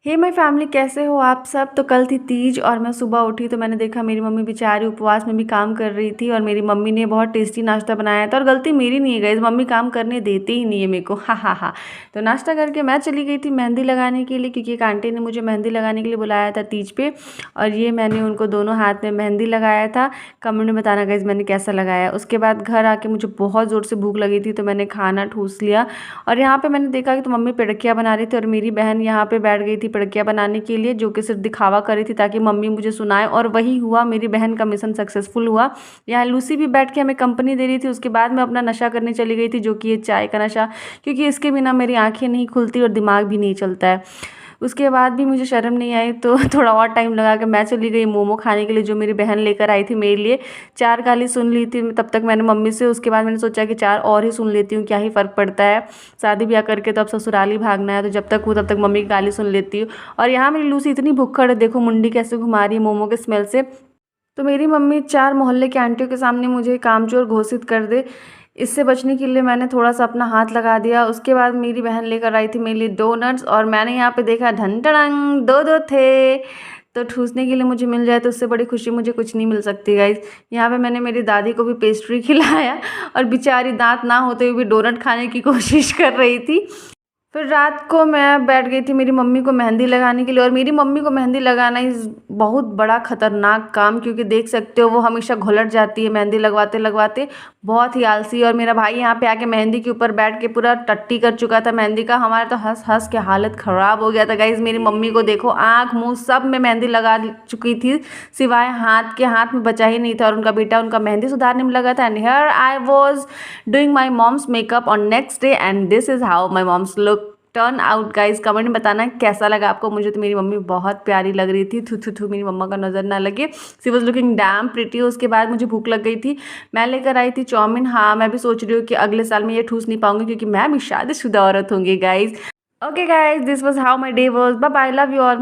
Hey my family, कैसे हो आप सब। तो कल थी तीज और मैं सुबह उठी तो मैंने देखा मेरी मम्मी बेचारी उपवास में भी काम कर रही थी और मेरी मम्मी ने बहुत टेस्टी नाश्ता बनाया था। और गलती मेरी नहीं है गाइस, मम्मी काम करने देती ही नहीं है मेरे को। हा हा हा। तो नाश्ता करके मैं चली गई थी मेहंदी लगाने के लिए, क्योंकि एक आंटी ने मुझे मेहंदी लगाने के लिए बुलाया था तीज पे। और ये मैंने उनको दोनों हाथ में मेहंदी लगाया था। कमेंट में बताना गाइस मैंने कैसा लगाया। उसके बाद घर आके मुझे बहुत ज़ोर से भूख लगी थी तो मैंने खाना ठूस लिया। और यहाँ पे मैंने देखा कि तो मम्मी पिड़कियाँ बना रही थी और मेरी बहन यहाँ पे बैठ गई थी पिड़कियाँ बनाने के लिए, जो कि सिर्फ दिखावा कर रही थी ताकि मम्मी मुझे सुनाए। और वही हुआ, मेरी बहन का मिशन सक्सेसफुल हुआ। यहाँ लूसी भी बैठ के हमें कंपनी दे रही थी। उसके बाद मैं अपना नशा करने चली गई थी, जो कि ये चाय का नशा, क्योंकि इसके बिना मेरी आंखें नहीं खुलती और दिमाग भी नहीं चलता है। उसके बाद भी मुझे शर्म नहीं आई तो थोड़ा और टाइम लगा के मैं चली गई मोमो खाने के लिए, जो मेरी बहन लेकर आई थी मेरे लिए। 4 गाली सुन ली थी तब तक मैंने मम्मी से। उसके बाद मैंने सोचा कि 4 और ही सुन लेती हूँ, क्या ही फ़र्क पड़ता है। शादी ब्याह करके तो अब ससुराल ही भागना है, तो जब तक हूँ तब तक मम्मी की गाली सुन लेती हूँ। और यहाँ मेरी लूसी इतनी भुक्खड़ है, देखो मुंडी कैसे घुमा रही है मोमो के स्मेल से। तो मेरी मम्मी 4 मोहल्ले की आंटियों के सामने मुझे कामचोर घोषित कर दे, इससे बचने के लिए मैंने थोड़ा-सा अपना हाथ लगा दिया। उसके बाद मेरी बहन लेकर आई थी मेरे लिए डोनट्स और मैंने यहाँ पे देखा ढन टड़ंग 2-2 थे। तो ठूसने के लिए मुझे मिल जाए तो उससे बड़ी खुशी मुझे कुछ नहीं मिल सकती गाइज़। यहाँ पे मैंने मेरी दादी को भी पेस्ट्री खिलाया और बेचारी दाँत ना होते हुए भी डोनट खाने की कोशिश कर रही थी। फिर रात को मैं बैठ गई थी मेरी मम्मी को मेहंदी लगाने के लिए। और मेरी मम्मी को मेहंदी लगाना इज़ बहुत बड़ा ख़तरनाक काम, क्योंकि देख सकते हो वो हमेशा घुलट जाती है मेहंदी लगवाते लगवाते, बहुत ही आलसी। और मेरा भाई यहाँ पे आके मेहंदी के ऊपर बैठ के पूरा टट्टी कर चुका था मेहंदी का। हमारा तो हंस हंस के हालत ख़राब हो गया था गाइज़। मेरी मम्मी को देखो, आँख मुँह सब में मेहंदी लगा चुकी थी, सिवाय हाथ के, हाथ में बचा ही नहीं था। और उनका बेटा उनका मेहंदी सुधारने में लगा था। And here I was doing my mom's makeup on next day and this is how my mom's look turn out guys. Comment में बताना कैसा लगा आपको। मुझे तो मेरी मम्मी बहुत प्यारी लग रही थी। थू थू थू, मेरी मम्मा का नज़र ना लगे। सी वॉज लुकिंग डैम प्रिटी। उसके बाद मुझे भूख लग गई थी, मैं लेकर आई थी चाउमीन। हाँ, मैं भी सोच रही हूँ कि अगले साल में ये ठूस नहीं पाऊंगी, क्योंकि मैं भी शादीशुदा औरत होंगी guys. Okay guys, this was how my day was. Bye bye, love you all.